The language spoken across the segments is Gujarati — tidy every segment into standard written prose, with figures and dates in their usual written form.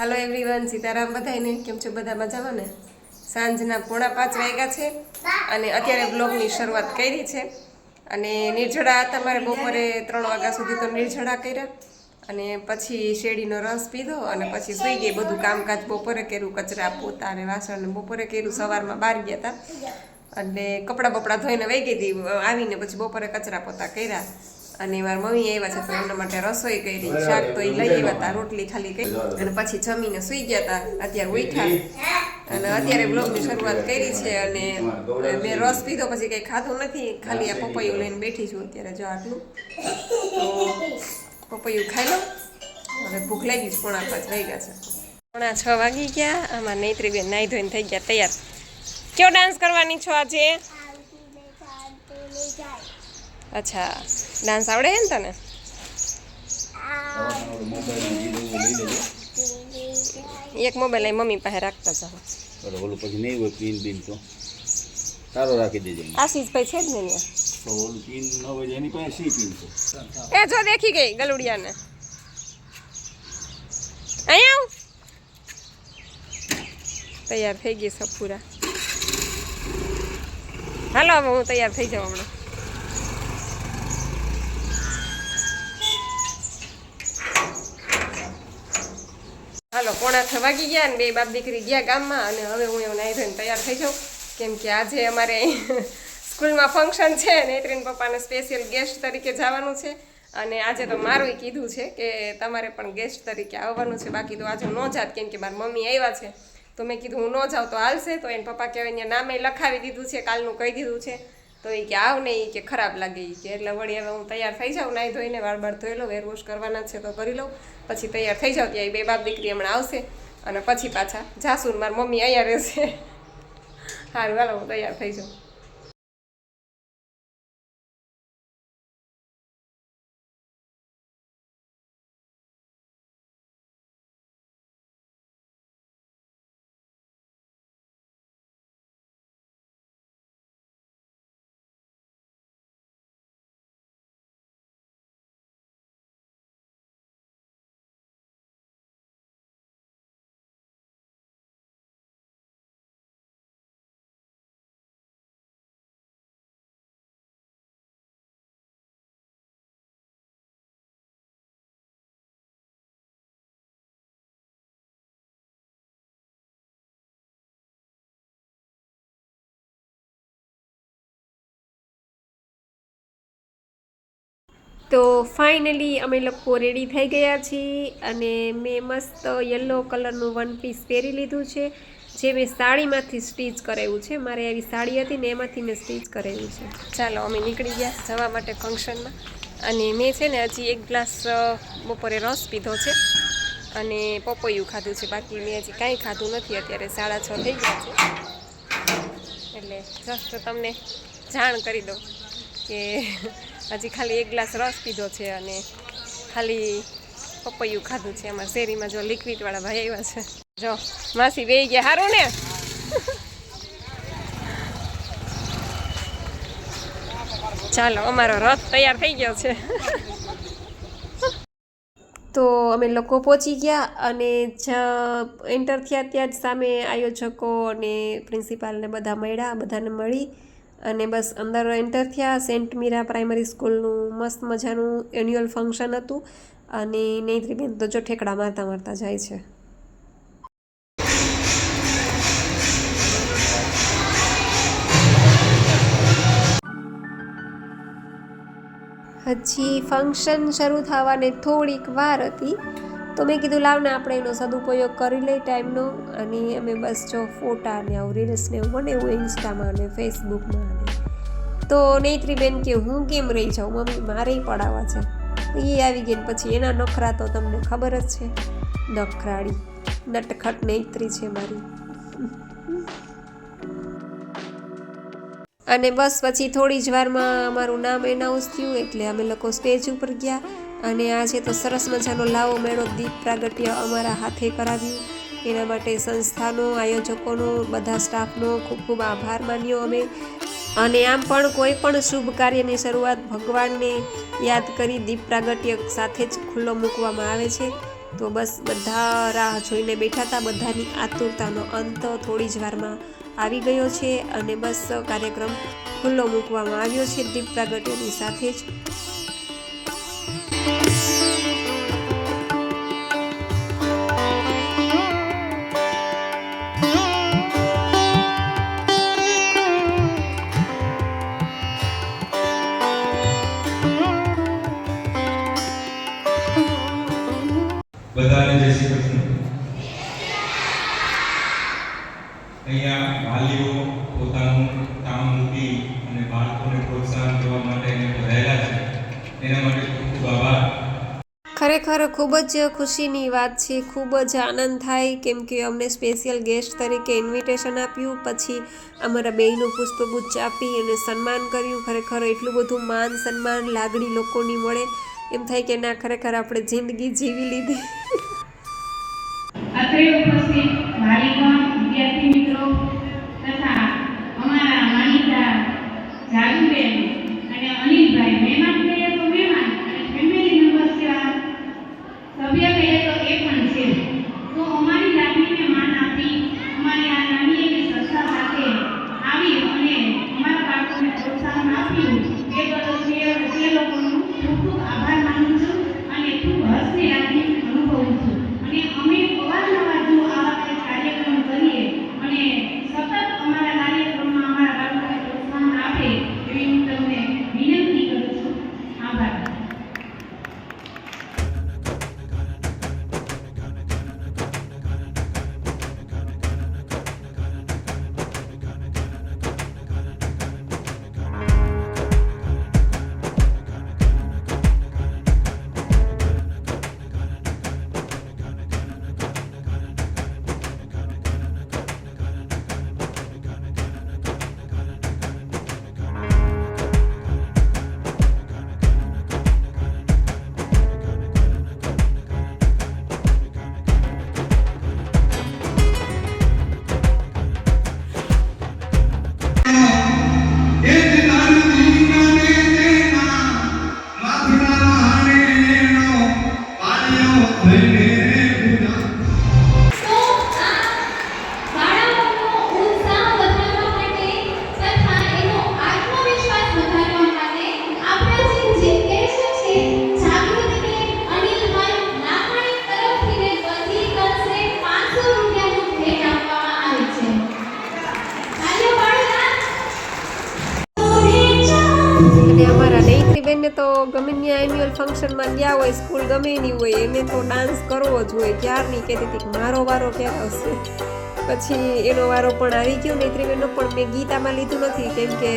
હાલો એવરીવન, સીતારામ બધાને. કેમ છો બધા? મજામાં ને? સાંજના 4:45 વાગ્યા છે અને અત્યારે બ્લોગની શરૂઆત કરી છે. અને નિર્જળા હતા મારે બપોરે 3 વાગ્યા સુધી તો નિર્જળા કર્યા અને પછી શેરડીનો રસ પીધો અને પછી સૂઈ ગઈ. બધું કામકાજ બપોરે કર્યું, કચરા પોતા અને વાસણ બપોરે કર્યું. સવારમાં બહાર ગયા હતા અને કપડાં બપડા ધોઈને વહી ગઈ હતી. આવીને પછી બપોરે કચરા પોતા કર્યા અને મારા મમ્મી આવ્યા છે તો એમના માટે રસોઈ કરી. શાક તો એ લઈ આવ્યા હતા, રોટલી ખાલી કરી અને પછી જમીને સૂઈ ગયા હતા. અત્યારે ઉઠ્યા અને અત્યારે બ્લોગની શરૂઆત કરી છે. અને મેં રસ પીધો, પછી કંઈ ખાધું નથી, ખાલી આ પપૈયું લઈને બેઠી છું અત્યારે. જો આટલું તો પપૈયું ખાઈ લો. હવે ભૂખ લાગી છે. 4:45 વાગ્યા છે. 6:45 વાગી ગયા. આમાં નૈત્રીબેન નાહી ધોઈને થઈ ગયા તૈયાર. કયો ડાન્સ કરવાની છો આજે? અચ્છા, ડાન્સ આવડે છે ને તને? એક મોબાઈલ અહીં મમ્મી પાસે રાખતા જાઓ. ઓલું પછી નહીં હોય પીન બીન તો સારો રાખી દેજે. આશીષભાઈ છે જ ને ત્યાં? તો ઓલું પીન ન હોય એની પાસે સી પીન છે. એ જો દેખી ગઈ ગલુડિયાને. અહીંયા આવ. તૈયાર થઈ ગઈ સબ પૂરા. હાલો હવે હું તૈયાર થઈ જાઉં હમણાં. હાલો 6:45 વાગી ગયા ને બે બાપ દીકરી ગયા ગામમાં અને હવે હું એવું નાહી ધોઈને તૈયાર થઈ જાઉં. કેમ કે આજે અમારે સ્કૂલમાં ફંક્શન છે. નૈત્રીન પપ્પાને સ્પેશિયલ ગેસ્ટ તરીકે જવાનું છે અને આજે તો મારું કીધું છે કે તમારે પણ ગેસ્ટ તરીકે આવવાનું છે. બાકી તો આજે ન જાત, કેમ કે મારી મમ્મી આવ્યા છે તો મેં કીધું હું ન જાઉં તો હાલશે. તો એને પપ્પા કહેવાય અહીંયા નામે લખાવી દીધું છે, કાલનું કહી દીધું છે. તો એ કે આવ ને, એ કે ખરાબ લાગે એ કે. એટલે વળી હવે હું તૈયાર થઈ જાઉં, નાહી ધોઈને વાળ બાળ ધોઈ લઉં, હેર વોશ કરવાના છે તો કરી લઉં, પછી તૈયાર થઈ જાઉં. ત્યાં બે બાપ દીકરી હમણાં આવશે અને પછી પાછા જાસુન મારી મમ્મી અહીંયા રહેશે. સારું હાલો હું તૈયાર થઈ જાઉં. તો ફાઇનલી અમે લોકો રેડી થઈ ગયા છીએ અને મેં મસ્ત યલો કલરનું વન પીસ પહેરી લીધું છે, જે મેં સાડીમાંથી સ્ટીચ કરાવ્યું છે. મારે એવી સાડી હતી ને એમાંથી મેં સ્ટીચ કરાવ્યું છે. ચાલો અમે નીકળી ગયા જવા માટે ફંક્શનમાં. અને મેં છે ને હજી 1 ગ્લાસ બપોરે રસ પીધો છે અને પપૈયું ખાધું છે. બાકી મેં હજી કાંઈ ખાધું નથી. અત્યારે 6:30 થઈ ગયા છે એટલે જસ્ટ તમને જાણ કરી દઉં કે હજી ખાલી 1 ગ્લાસ રસ પીધો છે અને ખાલી પપૈયું ખાધું છે. એમાં શેરીમાં જો લિક્વિડવાળા ભાઈ આવ્યા છે. જો માસી બેહી ગયા. સારું ને? ચાલો અમારો રથ તૈયાર થઈ ગયો છે. તો અમે લોકો પહોંચી ગયા અને એન્ટર થયા ત્યાં જ સામે આયોજકો અને પ્રિન્સિપાલને બધા મળ્યા. બધાને મળી અને બસ અંદર એન્ટર થયા. સેન્ટ મીરા પ્રાઇમરી સ્કૂલનું મસ્ત મજાનું એન્યુઅલ ફંક્શન હતું અને નૈત્રીબેન તો જો ઠેકડા મારતા મારતા જાય છે. હજી ફંક્શન શરૂ થવાને થોડીક વાર હતી તો મેં કીધું લાવને આપણે એનો સદુપયોગ કરી લઈ ટાઈમનો. અને અમે બસ જો ફોટા ને આવું રીલ્સ ને એવું બનાવ્યું ઇન્સ્ટામાં અને ફેસબુકમાં. તો નૈત્રીબેન કે હું કેમ રહી જાઉં મમ્મી, મારે પડાવવા છે. એ આવી ગઈ ને પછી એના નખરા તો તમને ખબર જ છે. નખરાળી નટખટ નૈત્રી છે મારી. અને બસ પછી થોડી જ વારમાં અમારું નામ એનાઉન્સ થયું એટલે અમે લોકો સ્ટેજ ઉપર ગયા અને આજે તો સરસ મજાનો લાવો મેળો દીપ પ્રાગટ્ય અમારા હાથે કરાવ્યું. એના માટે સંસ્થાનો, આયોજકોનો, બધા સ્ટાફનો ખૂબ ખૂબ આભાર માન્યો અમે. અને આમ પણ કોઈ પણ શુભ કાર્યની શરૂઆત ભગવાનને યાદ કરી દીપ પ્રાગટ્ય સાથે જ ખુલ્લો મૂકવામાં આવે છે. તો બસ બધા રાહ જોઈને બેઠા હતા. બધાની આતુરતાનો અંત થોડી જ વારમાં આવી ગયો છે અને બસ કાર્યક્રમ ખુલ્લો મૂકવામાં આવ્યો છે દીપ પ્રાગટ્યની સાથે જ. બધાને જય શ્રી કૃષ્ણ. અહીંયા વાલીઓ પોતાનું કામ મૂકી અને બાળકોને પ્રોત્સાહન કરવા માટે અહીંયા રહેલા છે, એના માટે ખૂબ ખૂબ આભાર. ખરેખર ખૂબ જ ખુશીની વાત છે, ખૂબ જ આનંદ થાય કેમ કે અમને સ્પેશિયલ ગેસ્ટ તરીકે ઇન્વિટેશન આપ્યું, પછી અમારા બેયનું પુષ્પગુચ્છ આપી અને સન્માન કર્યું. ખરેખર એટલું બધું માન સન્માન લાગણી લોકોની મળે એમ થાય કે ના ખરેખર આપણે જિંદગી જીવી લીધી. અત્રે ઉપસ્થિત વાલીગણ, વિદ્યાર્થી મિત્રો તથા અમારા માનીતા જાગુબેન અને અનિલભાઈ, મહેમાન કહીએ તો મહેમાન અને ફેમિલી મેમ્બર્સ જેવા સભ્ય કહીએ તો એ પણ છે. તો અમારી લાગણીને માન આપી અમારી આ નાની એવી સંસ્થા સાથે આવી અને અમારા બાળકોને પ્રોત્સાહન આપ્યું એ બદલ તે લોકોનો ખૂબ ખૂબ આભાર માનું છું અને ખૂબ હર્ષની લાગણી અનુભવું છું. અને અમે અવારનવાર જો આવા કંઈ કાર્યક્રમ કરીએ અને સતત અમારા કાર્યક્રમમાં અમારા બાળકોને પ્રોત્સાહન આપે એવી હું તમને વિનંતી કરું છું. આભાર. અને અમારા નૈત્રીબેનને તો ગમે ત્યાં એન્યુઅલ ફંક્શનમાં ગયા હોય, સ્કૂલ ગમે એની હોય, એને તો ડાન્સ કરવો જ હોય. ક્યારની કહેતી હતી કે મારો વારો ક્યારે આવશે. પછી એનો વારો પણ આવી ગયો નૈત્રીબેનનો, પણ મેં ગીત આમાં લીધું નથી કેમ કે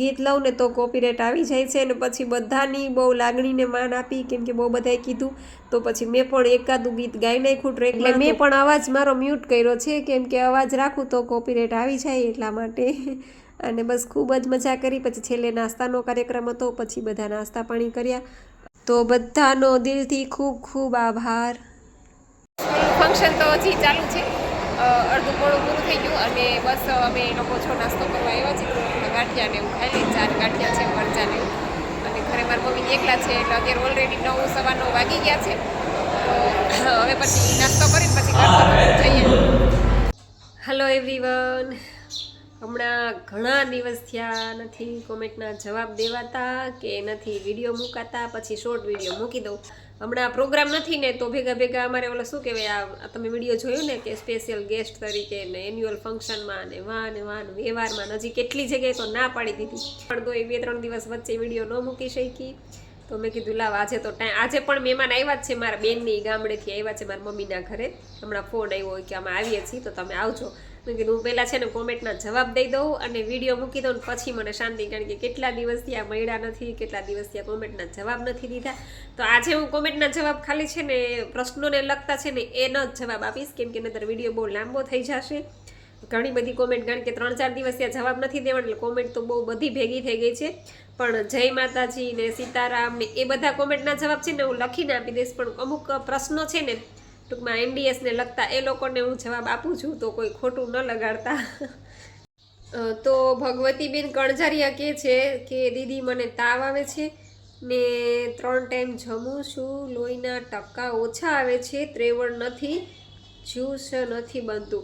ગીત લઉં ને તો કોપીરાઇટ આવી જાય છે. અને પછી બધાની બહુ લાગણીને માન આપી કેમ કે બહુ બધાએ કીધું, તો પછી મેં પણ એકાદું ગીત ગાઈ નાખ્યું ટ્રેક. એટલે મેં પણ અવાજ મારો મ્યુટ કર્યો છે કેમ કે અવાજ રાખું તો કોપીરાઇટ આવી જાય એટલા માટે. અને બસ ખૂબ જ મજા કરી. પછી છેલ્લે નાસ્તાનો કાર્યક્રમ હતો, પછી બધા નાસ્તા પાણી કર્યા. તો બધાનો દિલથી ખૂબ ખૂબ આભાર. ફંક્શન તો હજી ચાલુ છે, અડધું પોળું પૂરું થઈ ગયું અને બસ અમે લોકો છો નાસ્તો કરવા આવ્યા છીએ. ગાંઠિયા ને એવું ખાઈ લઈએ, 4 ગાંઠિયા છે, મરચાં ને એવું. અને ઘરે મારા મમ્મી એકલા છે એટલે અત્યારે ઓલરેડી 9 સવા 9 વાગી ગયા છે. તો હવે પછી નાસ્તો કરીને પછી જઈએ. હેલો એવરીવન, હમણાં ઘણા દિવસ થયા નથી કોમેન્ટના જવાબ દેવાતા કે નથી વિડીયો મૂકાતા, પછી શોર્ટ વિડીયો મૂકી દઉં. હમણાં પ્રોગ્રામ નથી ને તો ભેગા અમારે ઓલો શું કહેવાય, આ તમે વિડીયો જોયું ને કે સ્પેશિયલ ગેસ્ટ તરીકે ને એન્યુઅલ ફંક્શનમાં ને વાન વ્યવહારમાં હજી કેટલી જગ્યાએ તો ના પાડી દીધી. પણ તો એ 2-3 દિવસ વચ્ચે વિડીયો ન મૂકી શકી. તો મેં કીધું લાવ આજે તો આજે પણ મહેમાન આવ્યા જ છે, મારા બેનની ગામડેથી આવ્યા છે મારા મમ્મીના ઘરે. હમણાં ફોન આવ્યો કે અમે આવીએ છીએ તો તમે આવજો. મેં કીધું હું પહેલાં છે ને કોમેન્ટના જવાબ દઈ દઉં અને વિડીયો મૂકી દઉં ને પછી મને શાંતિ, કારણ કે કેટલા દિવસથી આ મળ્યા નથી, કેટલા દિવસથી આ કોમેન્ટના જવાબ નથી દીધા. તો આજે હું કોમેન્ટના જવાબ ખાલી છે ને પ્રશ્નોને લગતા છે ને એનો જ જવાબ આપીશ, કેમ કે નહીંતર વિડીયો બહુ લાંબો થઈ જશે. ઘણી બધી કોમેન્ટ, કારણ કે 3-4 દિવસ ત્યાં જવાબ નથી દેવાના એટલે કોમેન્ટ તો બહુ બધી ભેગી થઈ ગઈ છે. પણ જય માતાજી ને સીતારામ ને એ બધા કોમેન્ટના જવાબ છે ને હું લખીને આપી દઈશ, પણ અમુક પ્રશ્નો છે ને ટૂંકમાં MDSને લગતા એ લોકોને હું જવાબ આપું છું, તો કોઈ ખોટું ન લગાડતા. તો ભગવતીબેન કણઝારિયા કહે છે કે દીદી મને તાવ આવે છે ને 3 ટાઈમ જમું છું, લોહીના ટકા ઓછા આવે છે, ત્રેવડ નથી, જ્યુસ નથી બનતું.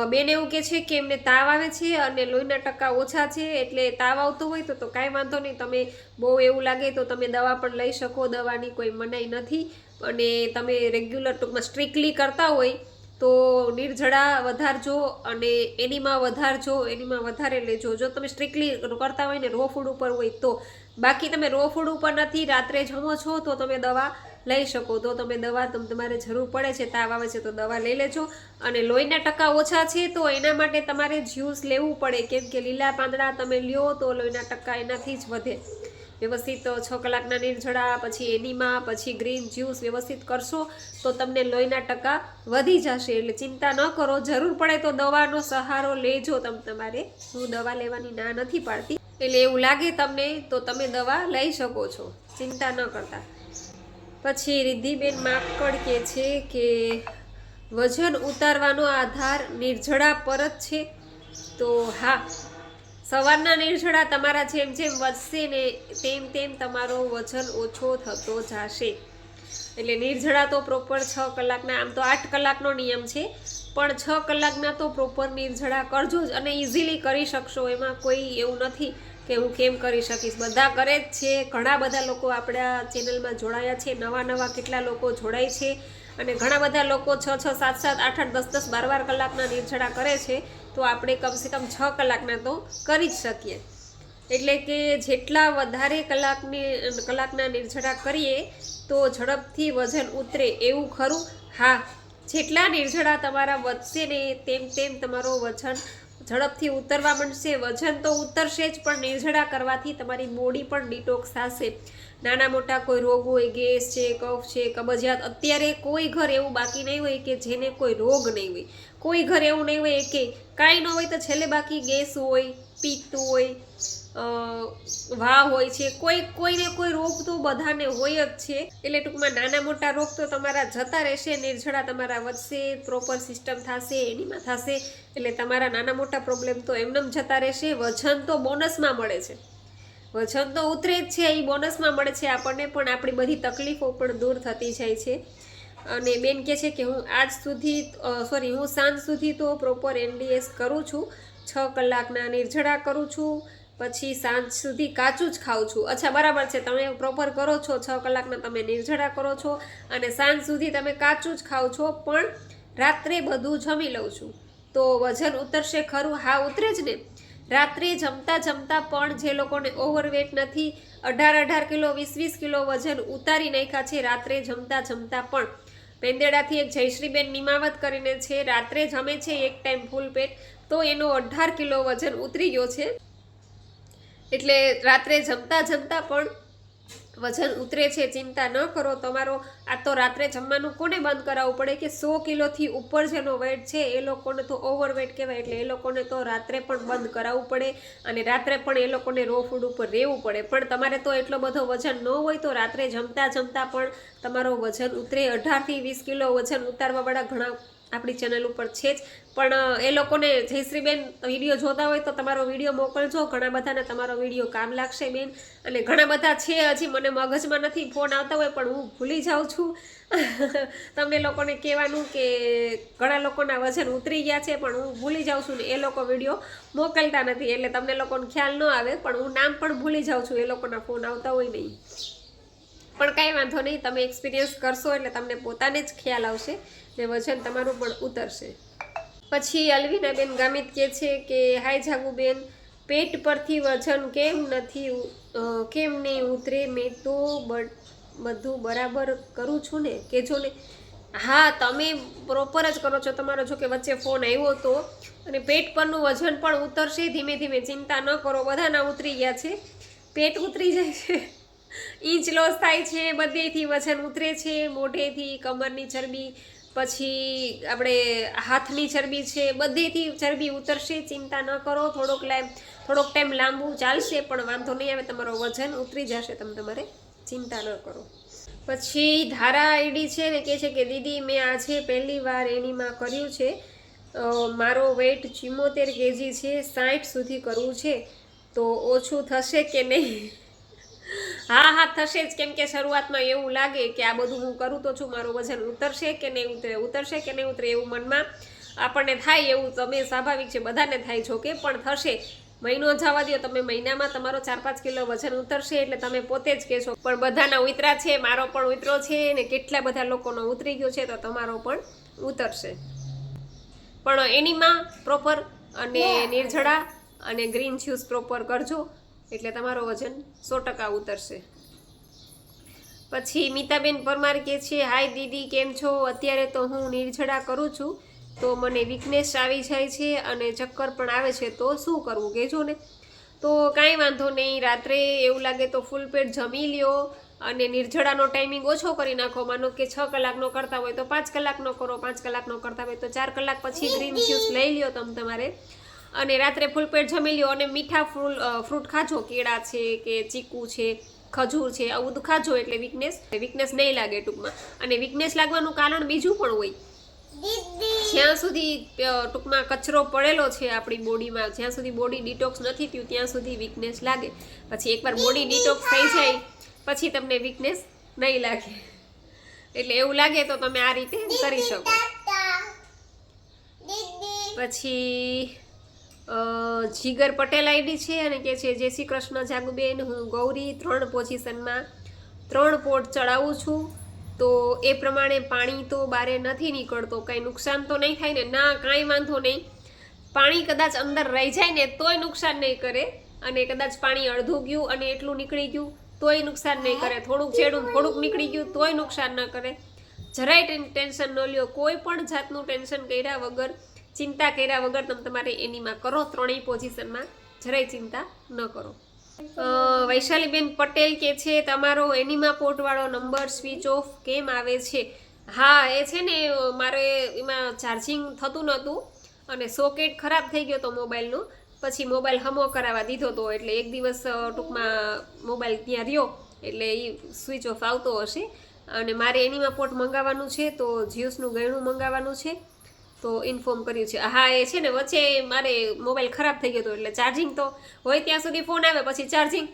બેન એવું કહે છે કે એમને તાવ આવે છે અને લોહીના ટકા ઓછા છે, એટલે તાવ આવતો હોય તો કાંઈ વાંધો નહીં, તમે બહુ એવું લાગે તો તમે દવા પણ લઈ શકો, દવાની કોઈ મનાઈ નથી. અને તમે રેગ્યુલર ટૂંકમાં સ્ટ્રિક્ટલી કરતા હોય તો નિર્જળા વધારજો અને એનીમાં વધારજો, એનીમાં વધારે લેજો. જો તમે સ્ટ્રિક્ટલી કરતા હોય ને રો ફૂડ ઉપર હોય તો, બાકી તમે રો ફૂડ ઉપર નથી, રાત્રે જમો છો તો તમે દવા લઈ શકો, તો તમે દવા તમારે જરૂર પડે છે, તાવ આવે છે તો દવા લઈ લેજો. અને લોહીના ટકા ઓછા છે તો એના માટે તમારે જ્યુસ લેવું પડે, કેમ કે લીલા પાંદડા તમે લ્યો તો લોહીના ટકા એનાથી જ વધે. વ્યવસ્થિત 6 કલાકના નિર્જળા, પછી એનીમાં, પછી ગ્રીન જ્યુસ વ્યવસ્થિત કરશો તો તમને લોહીના ટકા વધી જશે. એટલે ચિંતા ન કરો, જરૂર પડે તો દવાનો સહારો લેજો તમારે. હું દવા લેવાની ના નથી પાડતી, એટલે એવું લાગે તમને તો તમે દવા લઈ શકો છો, ચિંતા ન કરતા. પછી રિદ્ધિબેન માકડ કહે છે કે વજન ઉતારવાનો આધાર નિર્જળા પર જ છે. તો હા, સવારના નિર્જળા તમારા જેમ જેમ વધશે ને તેમ તેમ તમારો વજન ઓછો થતો જશે. એટલે નિર્જળા તો પ્રોપર 6 કલાકના, આમ તો 8 કલાકનો નિયમ છે, પણ 6 કલાકના તો પ્રોપર નિર્જળા કરજો જ, અને ઇઝીલી કરી શકશો. એમાં કોઈ એવું નથી કે હું કેમ કરી શકીશ, બધા કરે જ છે. ઘણા બધા લોકો આપણા ચેનલમાં જોડાયા છે, નવા કેટલા લોકો જોડાય છે, અને ઘણા બધા લોકો 6, 7, 8, 10, 12 કલાકના નિર્જળા કરે છે. તો આપણે કમસે કમ 6 કલાકના તો કરી જ શકીએ. એટલે કે જેટલા વધારે કલાકના નિર્જળા કરીએ તો ઝડપથી વજન ઉતરે એવું ખરું. હા, જેટલા નિર્જળા તમારા વધશે ને તેમ તેમ તમારો વજન ઝડપથી ઉતરવા માંડશે. વજન તો ઉતરશે જ, પણ નિર્જળા કરવાથી તમારી બોડી પણ ડિટોક્સ થશે. નાના મોટા કોઈ રોગ હોય, ગેસ છે, કફ છે, કબજિયાત, અત્યારે કોઈ ઘર એવું બાકી નહીં હોય કે જેને કોઈ રોગ નહીં હોય. કોઈ ઘર એવું નહીં હોય કે કાંઈ ન હોય તો છેલ્લે બાકી ગેસ હોય, પિત્ત હોય, વાવ હોય છે, કોઈને કોઈ રોગ તો બધાને હોય જ છે. એટલે ટૂંકમાં નાના મોટા રોગ તો તમારા જતા રહેશે, નિર્જળા તમારા વધશે, પ્રોપર સિસ્ટમ થશે, એનીમાં થશે, એટલે તમારા નાના મોટા પ્રોબ્લેમ તો એમનેમ જતા રહેશે. વજન તો બોનસમાં મળે છે, વજન તો ઉતરે જ છે, એ બોનસમાં મળે છે આપણને, પણ આપણી બધી તકલીફો પણ દૂર થતી જાય છે. અને બેન કહે છે કે હું સાંજ સુધી તો પ્રોપર NDS કરું છું, 6 કલાકના નિર્જળા કરું છું, પછી સાંજ સુધી કાચું જ ખાઉં છું. અચ્છા, બરાબર છે, તમે પ્રોપર કરો છો, 6 કલાકના તમે નિર્જળા કરો છો અને સાંજ સુધી તમે કાચું જ ખાઓ છો, પણ રાત્રે બધું જમી લઉં છું. તો વજન ઉતરશે ખરું? હા, ઉતરે જ ને. રાત્રે જમતા પણ જે લોકોને ઓવરવેટ નથી, 18 કિલો 20 કિલો વજન ઉતારી નાખ્યા છે રાત્રે જમતા પણ. પેંદેડાથી એક જયશ્રીબેન નિમાવત કરીને છે, રાત્રે જમે છે 1 ટાઈમ ફૂલ પેટ, તો એનો 18 કિલો વજન ઉતરી ગયો છે. એટલે રાત્રે જમતા પણ વજન ઉતરે છે, ચિંતા ન કરો. તમારો આ તો રાત્રે જમવાનું કોને બંધ કરાવવું પડે કે 100 કિલોથી ઉપર જેનો વેટ છે એ લોકોને તો ઓવરવેટ કહેવાય, એટલે એ લોકોને તો રાત્રે પણ બંધ કરાવવું પડે, અને રાત્રે પણ એ લોકોને રો ફૂડ ઉપર રહેવું પડે. પણ તમારે તો એટલો બધો વજન ન હોય તો રાત્રે જમતા પણ તમારો વજન ઉતરે. 18 થી 20 કિલો વજન ઉતારવાવાળા ઘણા આપણી ચેનલ ઉપર છે જ, પણ એ લોકોને જયશ્રીબેન વિડીયો જોતા હોય તો તમારો વિડીયો મોકલજો, ઘણા બધાને તમારો વિડીયો કામ લાગશે બેન. અને ઘણા બધા છે, હજી મને મગજમાં નથી, ફોન આવતા હોય પણ હું ભૂલી જાઉં છું તમને લોકોને કહેવાનું કે ઘણા લોકોના વજન ઉતરી ગયા છે, પણ હું ભૂલી જાઉં છું ને એ લોકો વિડીયો મોકલતા નથી, એટલે તમને લોકોને ખ્યાલ ન આવે, પણ હું નામ પણ ભૂલી જાઉં છું, એ લોકોના ફોન આવતા હોય નહીં. પણ કાંઈ વાંધો નહીં, તમે એક્સપિરિયન્સ કરશો એટલે તમને પોતાને જ ખ્યાલ આવશે ને વજન તમારું પણ ઉતરશે. પછી અલવિનાબેન ગામિત કહે છે કે હાય જાગુબેન, પેટ પરથી વજન કેમ નહીં ઉતરે? મેં તો બધું બરાબર કરું છું ને, કહેજો ને. હા, તમે પ્રોપર જ કરો છો તમારો, જો કે વચ્ચે ફોન આવ્યો હતો. અને પેટ પરનું વજન પણ ઉતરશે ધીમે ધીમે, ચિંતા ન કરો. બધાના ઉતરી ગયા છે, પેટ ઉતરી જાય છે, ઇંચ લોસ થાય છે, બધેથી વજન ઉતરે છે, મોઢેથી, કમરની ચરબી, પછી આપણે હાથની ચરબી છે, બધેથી ચરબી ઉતરશે. ચિંતા ન કરો, થોડોક ટાઈમ લાંબુ ચાલશે પણ વાંધો નહીં આવે, તમારો વજન ઉતરી જશે, તમારે ચિંતા ન કરો. પછી ધારા આઈડી છે ને કહે છે કે દીદી, મેં આજે પહેલી વાર એનીમાં કર્યું છે, મારો વેઇટ 74 kg છે, 60 સુધી કરવું છે, તો ઓછું થશે કે નહીં? હા થશે જ, કેમ કે શરૂઆતમાં એવું લાગે કે આ બધું હું કરું તો છું, મારું વજન ઉતરશે કે નહીં ઉતરે, ઉતરશે કે નહીં ઉતરે, એવું મનમાં આપણને થાય. એવું તમે સ્વાભાવિક છે, બધાને થાય છો કે, પણ થશે. મહિનો જવા દો, તમે મહિનામાં તમારો 4-5 કિલો વજન ઉતરશે એટલે તમે પોતે જ કહેશો પણ બધાના ઉતરા છે, મારો પણ ઉતરો છે ને કેટલા બધા લોકોનો ઉતરી ગયો છે, તો તમારો પણ ઉતરશે. પણ એનીમાં પ્રોપર અને નિર્જળા અને ગ્રીન જ્યુસ પ્રોપર કરજો એટલે તમારો વજન 100% ઉતરશે. પછી મીતાબેન પરમાર કહે છે, હાય દીદી કેમ છો? અત્યારે તો હું નિર્જળા કરું છું તો મને વીકનેસ આવી જાય છે અને ચક્કર પણ આવે છે, તો શું કરવું કહેજો ને. તો કાંઈ વાંધો નહીં, રાત્રે એવું લાગે તો ફૂલ પેટ જમી લ્યો અને નિર્જળાનો ટાઈમિંગ ઓછો કરી નાખો. માનો કે 6 કલાકનો કરતા હોય તો 5 કલાકનો કરો, 5 કલાકનો કરતા હોય તો 4 કલાક પછી ગ્રીન જ્યુસ લઈ લ્યો તમારે અને રાત્રે ફૂલ પેટ જમી લ્યો અને મીઠા ફ્રૂટ ખાજો, કેળા છે કે ચીકુ છે, ખજૂર છે, આવું બધું ખાજો એટલે વીકનેસ નહીં લાગે ટૂંકમાં. અને વીકનેસ લાગવાનું કારણ બીજું પણ હોય, જ્યાં સુધી ટૂંકમાં કચરો પડેલો છે આપણી બોડીમાં, જ્યાં સુધી બોડી ડિટોક્સ નથી થયું ત્યાં સુધી વીકનેસ લાગે. પછી એકવાર બોડી ડિટોક્સ થઈ જાય પછી તમને વીકનેસ નહીં લાગે. એટલે એવું લાગે તો તમે આ રીતે કરી શકો. પછી જીગર પટેલ આઈડી છે અને કે છે, જય શ્રી કૃષ્ણ જાગુબેન, હું ગૌરી 3 પોઝિશનમાં 3 પોટ ચડાવું છું, તો એ પ્રમાણે પાણી તો બારે નથી નીકળતો, કાંઈ નુકસાન તો નહીં થાય ને? ના, કાંઈ વાંધો નહીં. પાણી કદાચ અંદર રહી જાય ને તોય નુકસાન નહીં કરે, અને કદાચ પાણી અડધું ગયું અને એટલું નીકળી ગયું તોય નુકસાન નહીં કરે, થોડુંક જેડું થોડુંક નીકળી ગયું તોય નુકસાન ન કરે. જરાય ટેન્શન ન લ્યો, કોઈ પણ જાતનું ટેન્શન કર્યા વગર, ચિંતા કર્યા વગર તમે તમારે એનીમાં કરો, 3 પોઝિશનમાં જરાય ચિંતા ન કરો. વૈશાલીબેન પટેલ કે છે, તમારો એનીમાં પોટવાળો નંબર સ્વિચ ઓફ કેમ આવે છે? હા, એ છે ને મારે એમાં ચાર્જિંગ થતું નહોતું અને સોકેટ ખરાબ થઈ ગયો હતો મોબાઈલનો, પછી મોબાઈલ હમો કરાવવા દીધો હતો એટલે એક દિવસ ટૂંકમાં મોબાઈલ ત્યાં રહ્યો એટલે એ સ્વિચ ઓફ આવતો હશે. અને મારે એનીમાં પોટ મંગાવવાનું છે, તો જ્યુસનું ગયણું મંગાવવાનું છે, તો ઇન્ફોર્મ કર્યું છે. હા, એ છે ને વચ્ચે મારે મોબાઈલ ખરાબ થઈ ગયો હતો એટલે ચાર્જિંગ તો હોય ત્યાં સુધી ફોન આવે, પછી ચાર્જિંગ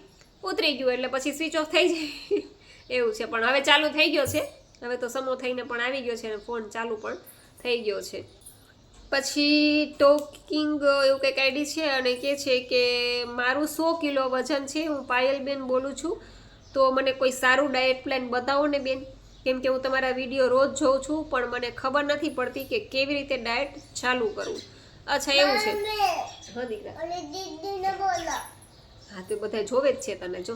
ઉતરી ગયું એટલે પછી સ્વિચ ઓફ થઈ જાય એવું છે. પણ હવે ચાલુ થઈ ગયો છે, હવે તો સમો થઈને પણ આવી ગયો છે અને ફોન ચાલુ પણ થઈ ગયો છે. પછી ટોકિંગ એવું કંઈક આઈડી છે અને કહે છે કે મારું 100 કિલો વજન છે, હું પાયલબેન બોલું છું, તો મને કોઈ સારું ડાયટ પ્લાન બતાવો ને બેન, કેમ કે હું તમારા વિડીયો રોજ જોઉં છું પણ મને ખબર નથી પડતી કે કેવી રીતે ડાયટ ચાલુ કરવું. અચ્છા એવું છે. હા દીકરા, હા તો બધા જોવે જ છે તને. જો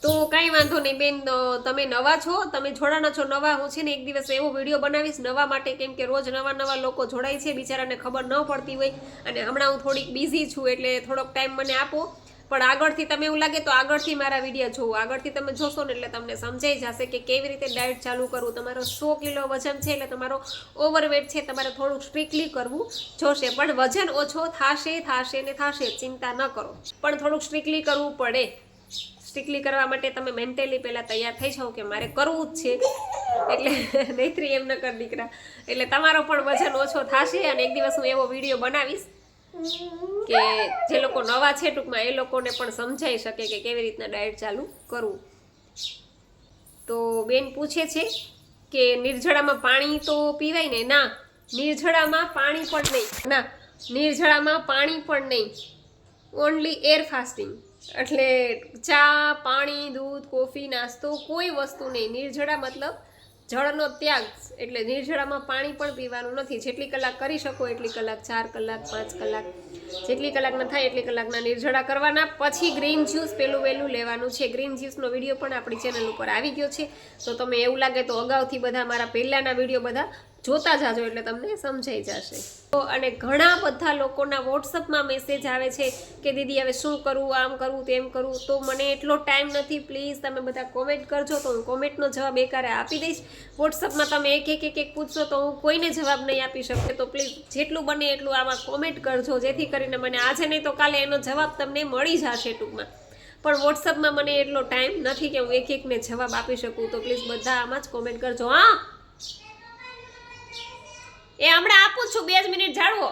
તો કાંઈ વાંધો નહીં બેન, તમે નવા છો, તમે જોડાના છો નવા. હું છે ને એક દિવસ એવો વિડીયો બનાવીશ નવા માટે, કેમ કે રોજ નવા લોકો જોડાય છે, બિચારાને ખબર ન પડતી હોય અને હમણાં હું થોડીક બિઝી છું એટલે થોડોક ટાઈમ મને આપો. પણ આગળથી તમે એવું લાગે તો આગળથી મારા વિડીયો જોવો, આગળથી તમે જોશો ને એટલે તમને સમજાઈ જશે કે કેવી રીતે ડાયટ ચાલુ કરવું. તમારો 100 કિલો વજન છે એટલે તમારો ઓવરવેટ છે, તમારે થોડુંક સ્ટ્રિક્ટલી કરવું જોશે, પણ વજન ઓછો થશે ને થશે, ચિંતા ન કરો, પણ થોડુંક સ્ટ્રિક્ટલી કરવું પડે. સ્ટ્રિક્ટલી કરવા માટે તમે મેન્ટલી પહેલાં તૈયાર થઈ જાઓ કે મારે કરવું જ છે, એટલે નહીંતરી એમ ન કર દીકરા. એટલે તમારો પણ વજન ઓછો થશે અને એક દિવસ હું એવો વિડીયો બનાવીશ કે જે લોકો નવા છે ટૂંકમાં એ લોકોને પણ સમજાઈ શકે કે કેવી રીતના ડાયટ ચાલુ કરવું. તો બેન પૂછે છે કે નિર્જળામાં પાણી તો પીવાય ને? ના, નિર્જળામાં પાણી પણ નહીં, ના નિર્જળામાં પાણી પણ નહીં, ઓનલી એર ફાસ્ટિંગ. એટલે ચા, પાણી, દૂધ, કોફી, નાસ્તો કોઈ વસ્તુ નહીં. નિર્જળા મતલબ જળનો ત્યાગ, એટલે નિર્જળામાં પાણી પણ પીવાનું નથી. જેટલી કલાક કરી શકો એટલી કલાક, 4 કલાક, 5 કલાક, જેટલી કલાકના થાય એટલી કલાકના નિર્જળા કરવાના. પછી ગ્રીન જ્યુસ પહેલું વહેલું લેવાનું છે. ગ્રીન જ્યુસનો વિડીયો પણ આપણી ચેનલ ઉપર આવી ગયો છે, તો તમે એવું લાગે તો અગાઉથી બધા મારા પહેલાંના વિડીયો બધા જોતા જાજો એટલે તમને સમજાઈ જશે. તો અને ઘણા બધા લોકોના વોટ્સઅપમાં મેસેજ આવે છે કે દીદી હવે શું કરવું, આમ કરવું, તેમ કરવું. તો મને એટલો ટાઈમ નથી, પ્લીઝ તમે બધા કોમેન્ટ કરજો તો હું કોમેન્ટનો જવાબ એકારે આપી દઈશ. વોટ્સઅપમાં તમે એક પૂછશો તો હું કોઈને જવાબ નહીં આપી શકું, તો પ્લીઝ જેટલું બને એટલું આમાં કોમેન્ટ કરજો, જેથી કરીને મને આજે નહીં તો કાલે એનો જવાબ તમને મળી જશે ટૂંકમાં. પણ વોટ્સઅપમાં મને એટલો ટાઈમ નથી કે હું એકને જવાબ આપી શકું, તો પ્લીઝ બધા આમાં જ કોમેન્ટ કરજો. હા, એ હમણાં આપું છું, 2 જ મિનિટ જાળવો.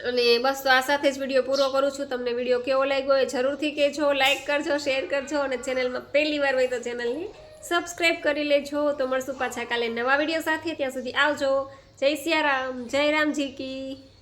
અને બસ તો આ સાથે જ વિડીયો પૂરો કરું છું. તમને વિડીયો કેવો લાગ્યો એ જરૂરથી કહેજો, લાઇક કરજો, શેર કરજો અને ચેનલમાં પહેલી વાર હોય તો ચેનલને સબસ્ક્રાઈબ કરી લેજો. તો મળશું પાછા કાલે નવા વિડીયો સાથે. ત્યાં સુધી આવજો. જય સિયારામ, જય રામજી કી.